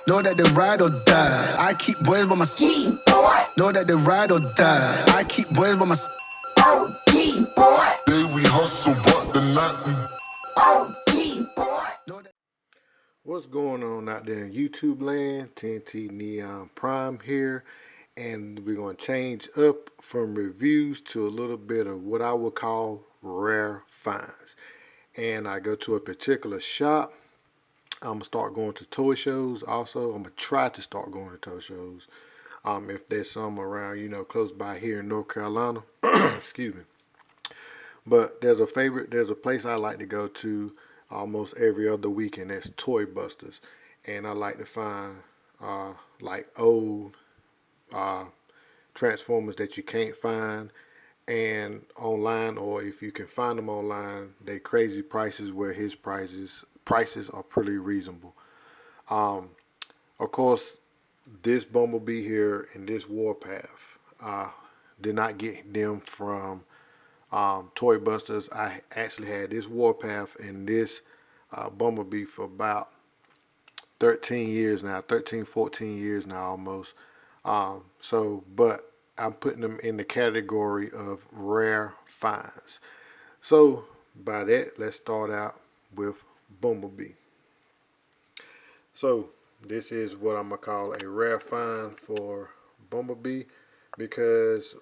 Know that they ride or die. I keep boys by my side. Know that they ride or die. I keep boys by my side. Day we hustle, but the night we What's going on out there in YouTube land? TNT Neon Prime here, and we're going to change up from reviews to a little bit of what I would call rare finds. And I go to a particular shop. I'm going to start going to toy shows. Also, I'm going to try to start going to toy shows. If there's some around, close by here in North Carolina. Excuse me. But there's a place I like to go to almost every other weekend. That's Toy Busters. And I like to find like old Transformers that you can't find and online, or if you can find them online, they crazy prices where his prices are pretty reasonable. Of course, this Bumblebee here and this Warpath, did not get them from Toy Busters. I actually had this Warpath and this Bumblebee for about 13 years now, 13, 14 years now almost. But I'm putting them in the category of rare finds. So by that, let's start out with Bumblebee. So this is what I'm gonna call a rare find for Bumblebee, because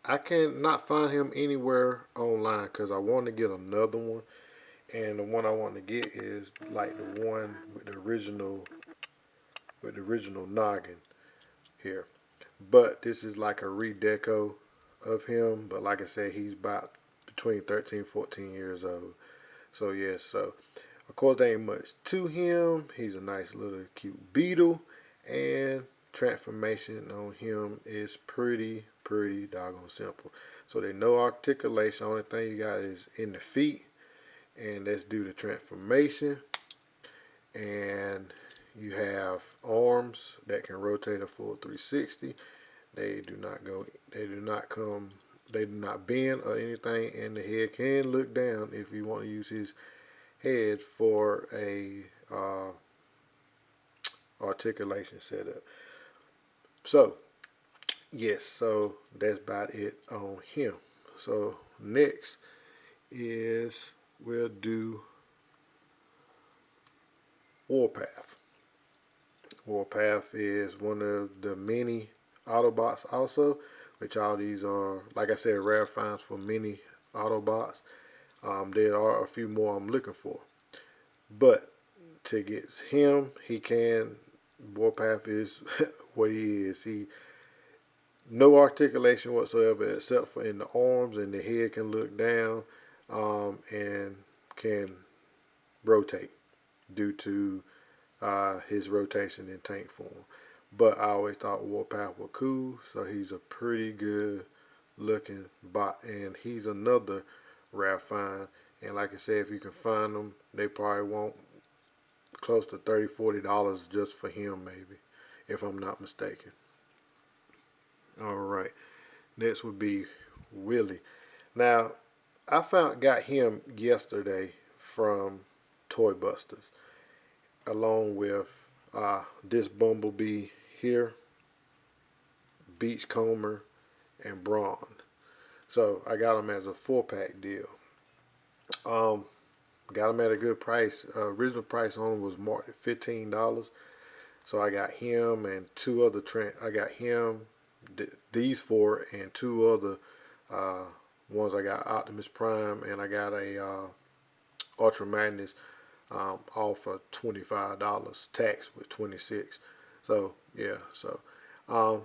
I cannot find him anywhere online, because I want to get another one, and the one I want to get is like the one with the original noggin here. But this is like a redeco of him. But like I said, he's about between 13 and 14 years old. So yes, so of course there ain't much to him. He's a nice little cute beetle, and transformation on him is pretty doggone simple. So there's no articulation. Only thing you got is in the feet, and that's due to transformation. And you have arms that can rotate a full 360. They do not bend or anything, and the head can look down if you want to use his head for a articulation setup. So yes, so that's about it on him. So next is we'll do Warpath. Warpath is one of the mini Autobots also, which all these are, like I said, rare finds for mini Autobots. There are a few more I'm looking for. But to get him, Warpath is what he is. No articulation whatsoever except for in the arms, and the head can look down and can rotate due to his rotation in tank form. But I always thought Warpath was cool, so he's a pretty good looking bot, and he's another rare find. And like I said, if you can find them, they probably want close to $30-40 just for him, maybe, if I'm not mistaken. Alright, next would be Willie. Now, I got him yesterday from Toy Busters, along with this Bumblebee here, Beachcomber, and Brawn. So I got them as a 4-pack deal. Got them at a good price. Original price on them was marked at $15. So I got him and two other I got him, these four, and two other ones. I got Optimus Prime, and I got a Ultra Magnus all for $25. Tax was $26. So yeah, so I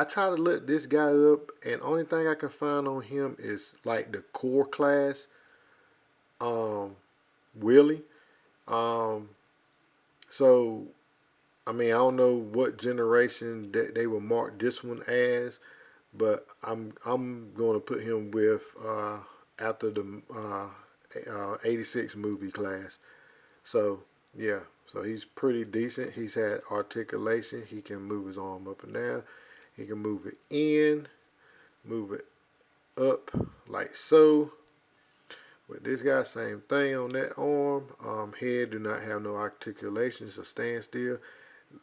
try to look this guy up, and only thing I can find on him is like the core class Willie. So I mean, I don't know what generation that they will mark this one as, but I'm going to put him with after the 86 movie class. So yeah, so he's pretty decent. He's had articulation. He can move his arm up and down. He can move it in, move it up like so. With this guy, same thing on that arm. Head do not have no articulations, a standstill.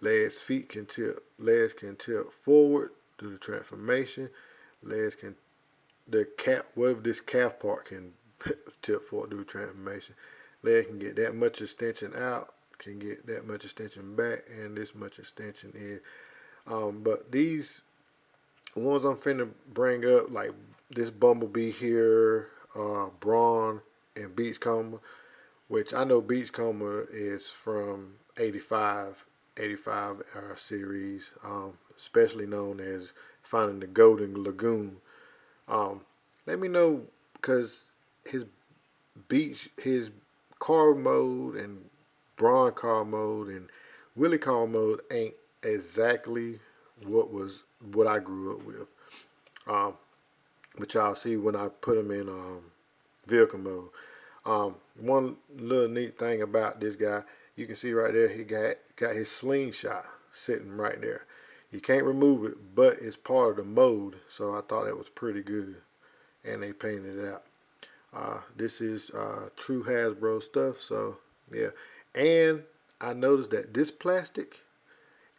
Legs, feet can tilt. Legs can tilt forward due to transformation. Legs can the calf, whatever this calf part can tilt forward due to transformation. Leg can get that much extension out, can get that much extension back, and this much extension in. But these ones I'm finna bring up, like this Bumblebee here, Brawn, and Beachcomber, which I know Beachcomber is from 85 series, especially known as Finding the Golden Lagoon. Um, Let me know, because his his car mode and Braun car mode and Willie car mode ain't exactly what I grew up with. Um, but y'all see when I put him in vehicle mode. One little neat thing about this guy, you can see right there, he got his slingshot sitting right there. You can't remove it, but it's part of the mode, so I thought that was pretty good. And they painted it out. This is true Hasbro stuff, so yeah. And I noticed that this plastic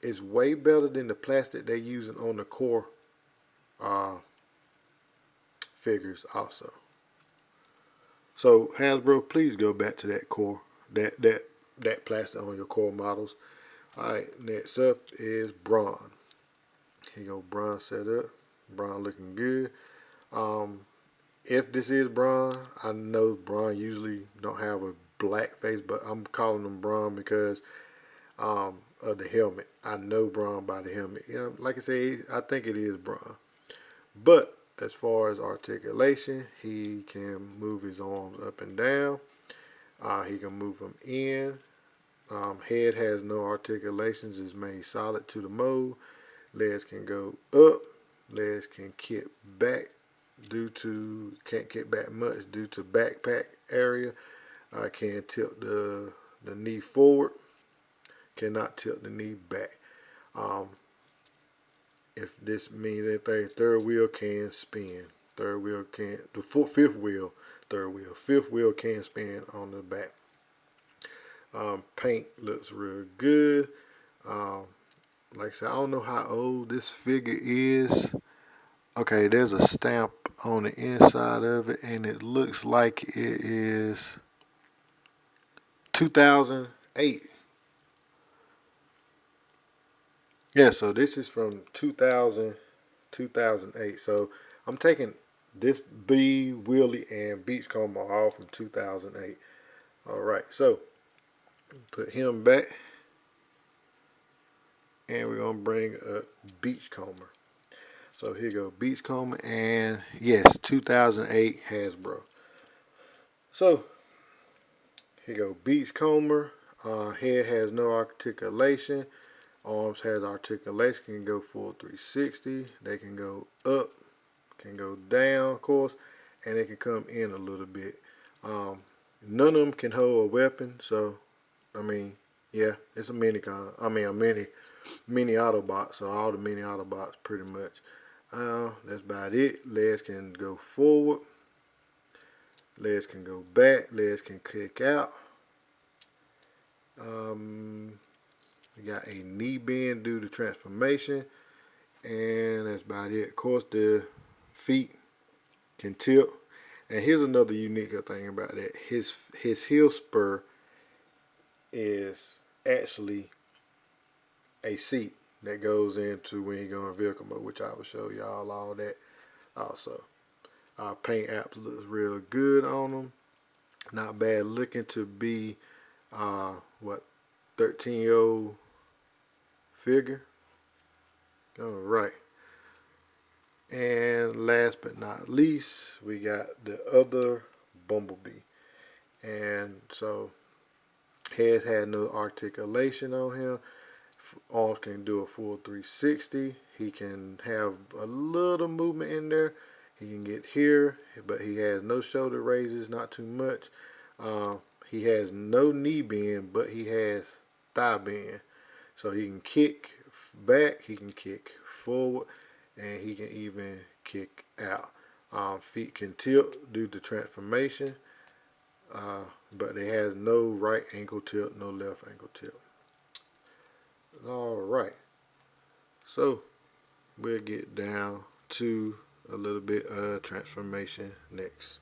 is way better than the plastic they're using on the core uh, figures also. So Hasbro, please go back to that core, that plastic on your core models. All right, next up is Braun. Here you go, Braun set up. Braun looking good. If this is Braun, I know Braun usually don't have a black face, but I'm calling him Braun because of the helmet. I know Braun by the helmet. You know, like I say, I think it is Braun. But as far as articulation, he can move his arms up and down. He can move them in. Head has no articulations, is made solid to the mold. Legs can go up. Legs can kick back can't kick back much due to backpack area. Can tilt the knee forward. Cannot tilt the knee back. If this means anything, third wheel can spin. Third wheel can, fifth wheel, third wheel. Fifth wheel can spin on the back. Paint looks real good. Like I said, I don't know how old this figure is. Okay, there's a stamp on the inside of it, and it looks like it is 2008. Yeah, so this is from 2008. So I'm taking this B, Willie, and Beachcomber all from 2008. All right, so put him back, and we're gonna bring up Beachcomber. So here you go, Beachcomber, and yes, 2008 Hasbro. So here you go, Beachcomber. Head has no articulation. Arms has articulation, can go full 360. They can go up, can go down, of course, and they can come in a little bit. None of them can hold a weapon, so I mean, yeah, it's a mini mini Autobot. So all the mini Autobots pretty much. That's about it. Legs can go forward. Legs can go back. Legs can kick out. We got a knee bend due to transformation, and that's about it. Of course, the feet can tilt. And here's another unique thing about that: his heel spur is actually a seat that goes into when you go in vehicle mode, which I will show y'all all that also. Paint apps looks real good on them. Not bad looking to be what, 13-year-old figure. All right. And last but not least, we got the other Bumblebee. And so head had no articulation on him. Arms can do a full 360. He can have a little movement in there. He can get here, but he has no shoulder raises, not too much. He has no knee bend, but he has thigh bend. So he can kick back, he can kick forward, and he can even kick out. Feet can tilt due to transformation. but it has no right ankle tilt, no left ankle tilt. Alright, so we'll get down to a little bit of transformation next.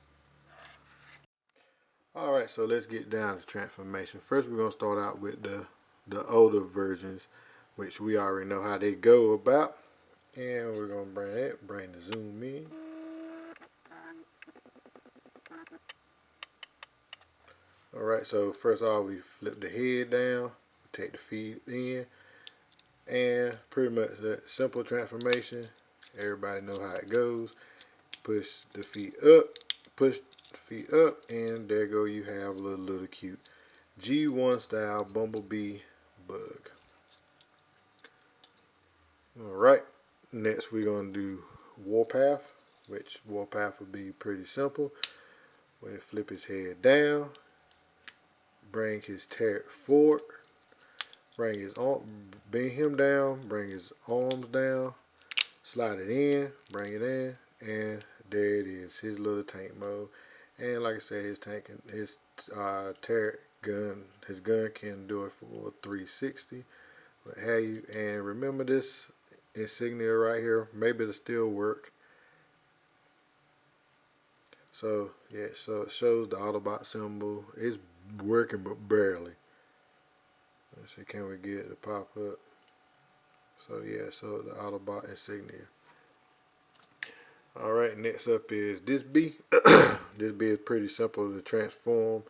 Alright, so let's get down to transformation. First we're going to start out with the older versions, which we already know how they go about. And we're going to bring the zoom in. Alright, so first off we flip the head down, take the feet in, and pretty much that simple transformation. Everybody know how it goes. Push the feet up, push the feet up, and there go you have a little cute G1 style bumblebee bug. Alright, next we're going to do warpath, which warpath would be pretty simple. We'll flip his head down, bring his turret forward, bring his arm, bring him down, bring his arms down, slide it in, bring it in, and there it is, his little tank mode. And like I said, his turret gun, his gun can do it for 360. What have you? And remember this insignia right here, maybe it'll still work. So yeah, so it shows the Autobot symbol. It's working but barely. Let's see, can we get it to pop up? So yeah, so the Autobot insignia. Alright, next up is this bee. This bee is pretty simple to transform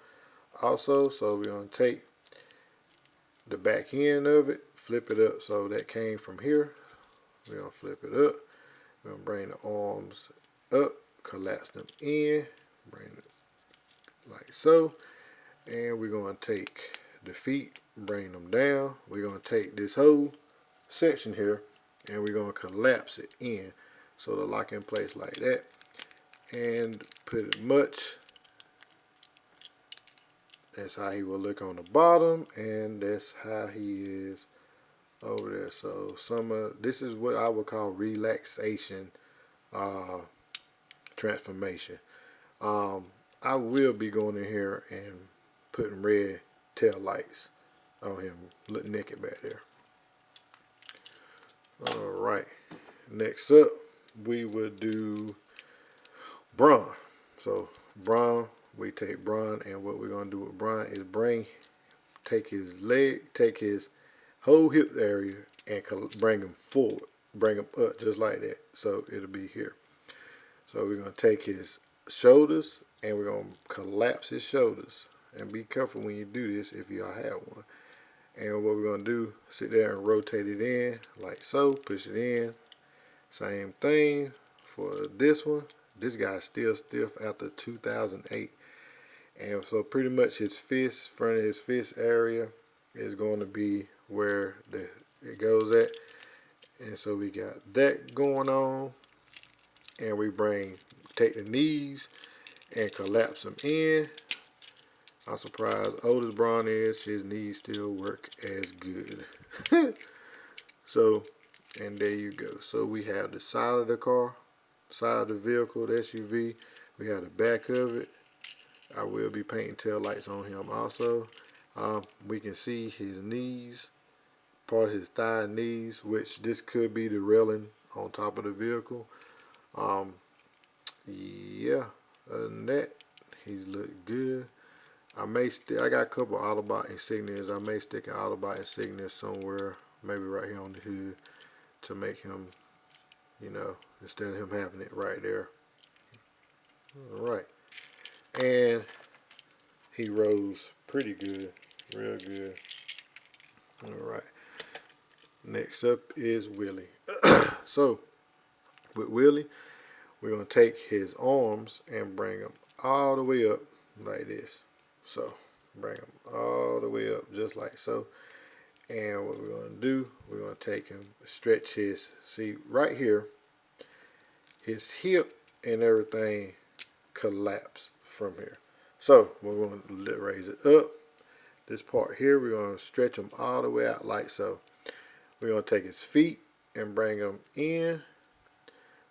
also. So we're going to take the back end of it, flip it up, so that came from here. We're going to flip it up. We're going to bring the arms up, collapse them in, bring it like so. And we're going to take the feet, bring them down. We're going to take this whole section here and we're going to collapse it in, so to lock in place like that, and put it much. That's how he will look on the bottom, and that's how he is over there. So this is what I would call relaxation transformation. I will be going in here and putting red tail lights on him, look naked back there. Alright, next up we would do Brawn. So Brawn, we take Brawn, and what we're going to do with Brawn is take his leg, take his whole hip area and bring him forward, bring him up just like that. So it'll be here. So we're going to take his shoulders and we're going to collapse his shoulders. And be careful when you do this if y'all have one. And what we're going to do, sit there and rotate it in like so, push it in. Same thing for this one. This guy's still stiff after 2008. And so pretty much his fist, front of his fist area is going to be where it goes at. And so we got that going on. And we take the knees and collapse them in. I'm surprised old as Brawn is, his knees still work as good. So, and there you go. So we have the side of the car, side of the vehicle, the SUV. We have the back of it. I will be painting tail lights on him also. We can see his knees, part of his thigh and knees, which this could be the railing on top of the vehicle. Yeah, other than that, he's looked good. I got a couple Autobot insignias. I may stick an Autobot insignia somewhere, maybe right here on the hood, to make him, you know, instead of him having it right there. Alright. And he rose pretty good, real good. Alright. Next up is Willie. So, with Willie, we're going to take his arms and bring them all the way up like this. So, bring them all the way up just like so. And what we're going to do, we're going to take him, stretch his, see right here, his hip and everything collapse from here. So, we're going to raise it up. This part here, we're going to stretch them all the way out like so. We're going to take his feet and bring them in.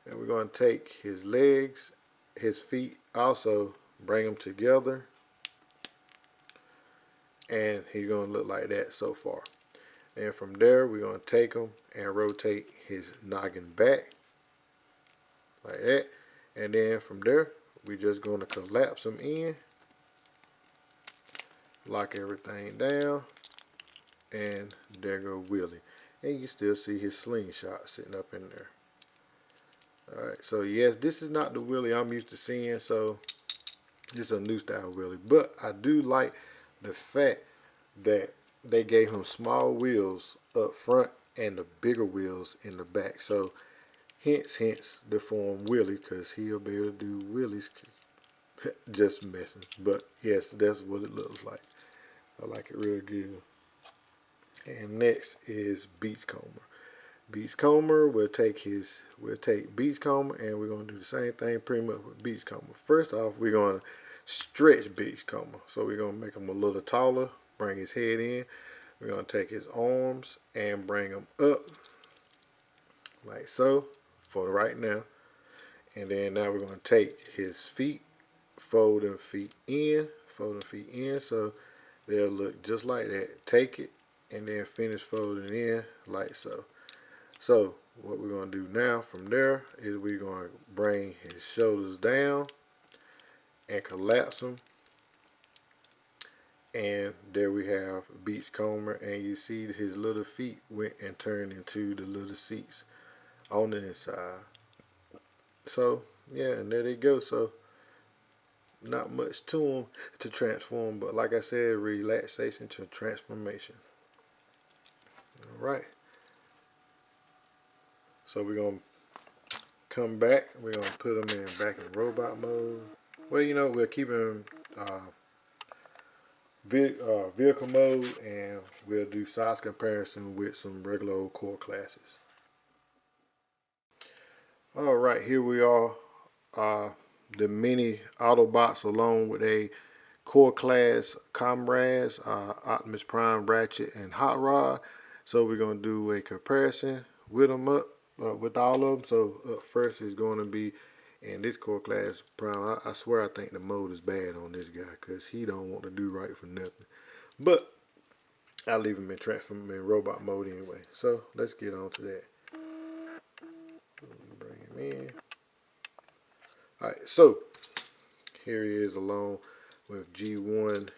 And we're going to take his legs, his feet also, bring them together and he's gonna look like that so far. And from there, we're gonna take him and rotate his noggin back like that. And then from there, we're just gonna collapse him in, lock everything down, and there go Willie. And you still see his slingshot sitting up in there. Alright, so yes, this is not the Willie I'm used to seeing, so this is a new style Willie. But I do like the fact that they gave him small wheels up front and the bigger wheels in the back. So hence the form Willie, because he'll be able to do Willies. Just messing. But yes, that's what it looks like. I like it real good. And next is Beachcomber. Beachcomber, we'll take Beachcomber and we're gonna do the same thing pretty much with Beachcomber. First off, we're gonna stretch Beachcomber. So we're gonna make him a little taller, bring his head in. We're gonna take his arms and bring them up like so for right now. And then now we're gonna take his feet, fold them feet in, so they'll look just like that. Take it and then finish folding in like so. So what we're going to do now from there is we're going to bring his shoulders down and collapse them. And there we have Beachcomber, and you see his little feet went and turned into the little seats on the inside. So yeah, and there they go. So not much to them to transform, but like I said, relaxation to transformation. Alright. So we're going to come back. We're going to put them back in robot mode. Well, you know, we'll keep them vehicle mode, and we'll do size comparison with some regular old core classes. Alright, here we are. The mini Autobots along with a core class comrades, Optimus Prime, Ratchet, and Hot Rod. So we're going to do a comparison with them with all of them. So up first is going to be in this core class Prime. I swear I think the mode is bad on this guy because he don't want to do right for nothing. But I leave him in robot mode anyway. So let's get on to that. Bring him in. Alright, so here he is along with G1.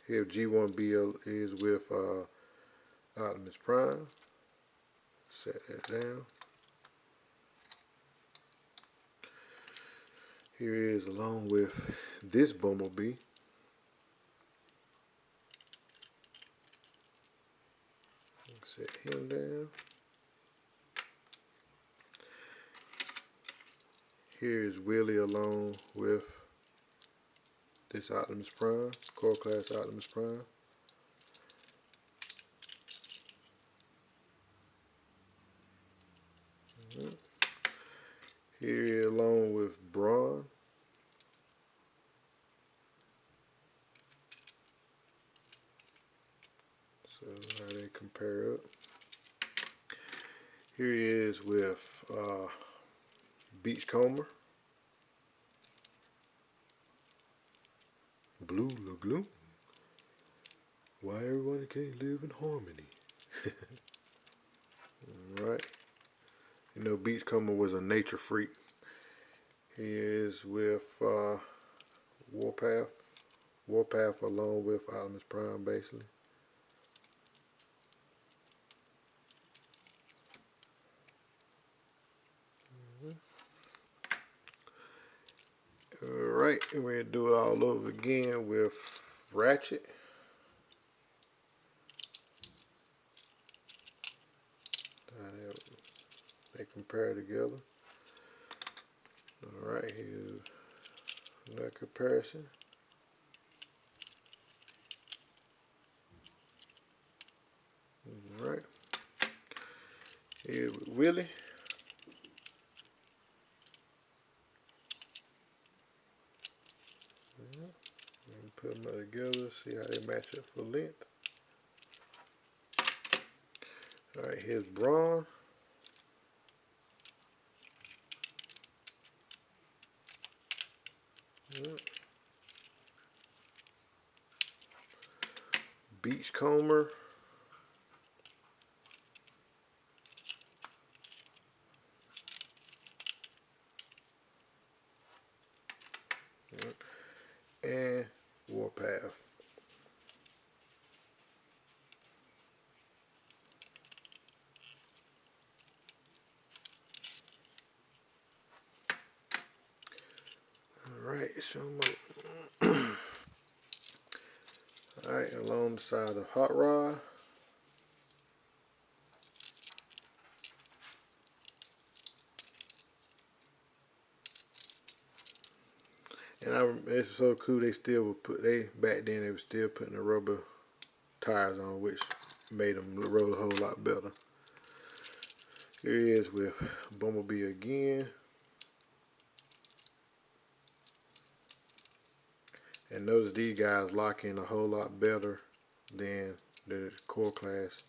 Here G1B is with Optimus Prime. Set that down. Here he is along with this Bumblebee. Set him down. Here is Willie along with this Optimus Prime, core class Optimus Prime. Here along with Brawn. So how they compare up. Here he is with Beachcomber. Blue Lagoon. Why everyone can't live in harmony. Alright. You know, Beachcomber was a nature freak. He is with Warpath. Warpath along with Optimus Prime, basically. Alright, and we're going to do it all over again with Ratchet. They compare together. Alright, here's another comparison. Alright. Here with Willie. Put them together, see how they match up for length. Alright, here's Brawn. Beachcomber. And Warpath. Alright, so alright, along the side of Hot Rod. And it's so cool, they still would put, back then they were still putting the rubber tires on, which made them roll a whole lot better. Here he is with Bumblebee again. And notice these guys lock in a whole lot better than the core class.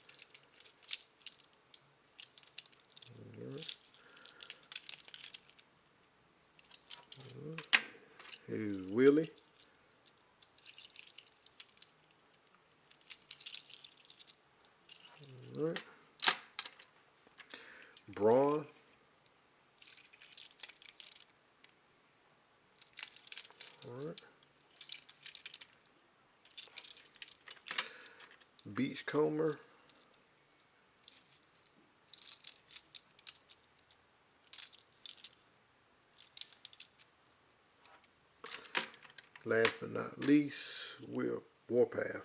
Here's Willie. Alright. Braun. Alright. Beachcomber. Last but not least, Warpath.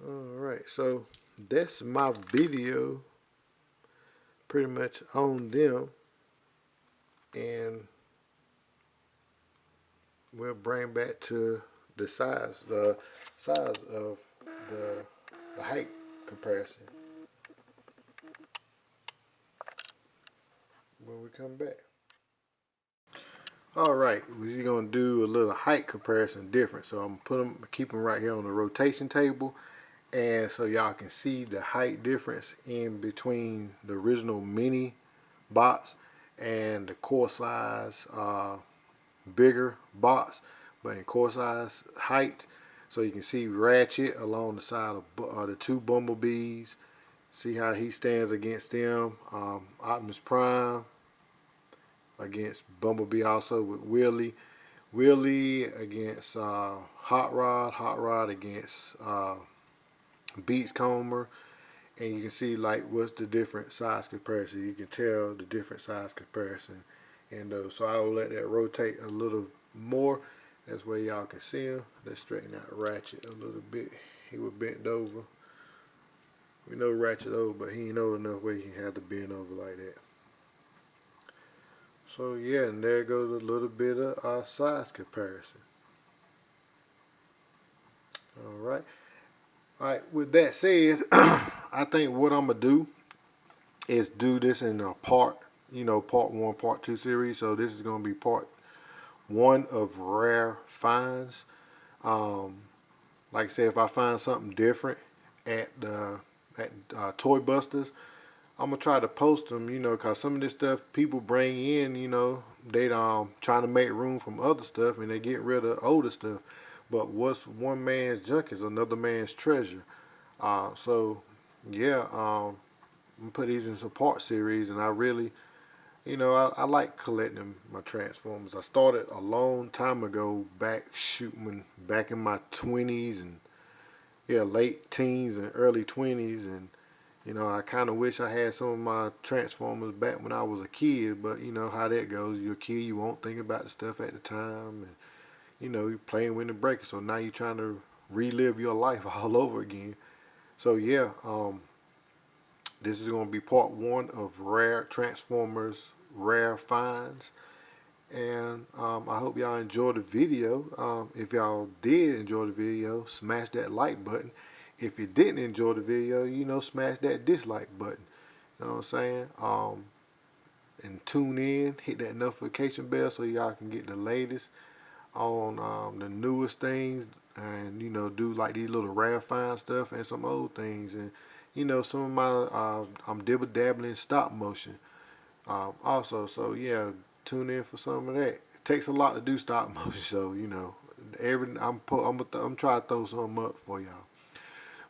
Alright, so that's my video pretty much on them, and we'll bring back to the size of the height comparison when we come back. Alright, we're going to do a little height comparison different. So I'm keep them right here on the rotation table, and so y'all can see the height difference in between the original mini box and the core size bigger box, but in core size height. So you can see Ratchet along the side of the two Bumblebees. See how he stands against them. Optimus Prime against Bumblebee, also with Willie. Willie against Hot Rod. Hot Rod against Beachcomber. And you can see like what's the different size comparison. You can tell the different size comparison in those. So I will let that rotate a little more. That's where y'all can see him. Let's straighten out Ratchet a little bit. He was bent over. We know Ratchet old, but he ain't old enough where he had to bend over like that. So yeah, and there goes a little bit of our size comparison. Alright. Alright, with that said, I think what I'm going to do is do this in a part 1, part 2 series. So this is going to be part 1 of rare finds. Like I said, if I find something different at Toy Busters, I'm gonna try to post them, cause some of this stuff people bring in, they trying to make room from other stuff and they get rid of older stuff. But what's one man's junk is another man's treasure. So yeah, I'm gonna put these in some part series, and I really, I like collecting my Transformers. I started a long time ago, back in my 20s and late teens and early 20s, and I kind of wish I had some of my Transformers back when I was a kid, but you know how that goes. You're a kid, you won't think about the stuff at the time, and you're playing with the breakers, so now you're trying to relive your life all over again. So yeah, this is going to be part 1 of rare Transformers rare finds. And I hope y'all enjoyed the video. If y'all did enjoy the video, smash that like button. If you didn't enjoy the video, smash that dislike button. You know what I'm saying? And tune in, hit that notification bell so y'all can get the latest on the newest things, and do like these little rare find stuff and some old things. And you know, some of my I'm dibble dabbling in stop motion also. So yeah, tune in for some of that. It takes a lot to do stop motion, so you know, I'm trying to throw something up for y'all.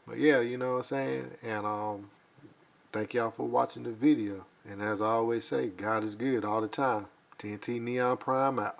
But yeah, you know what I'm saying, and thank y'all for watching the video. And as I always say, God is good all the time. TNT Neon Prime out.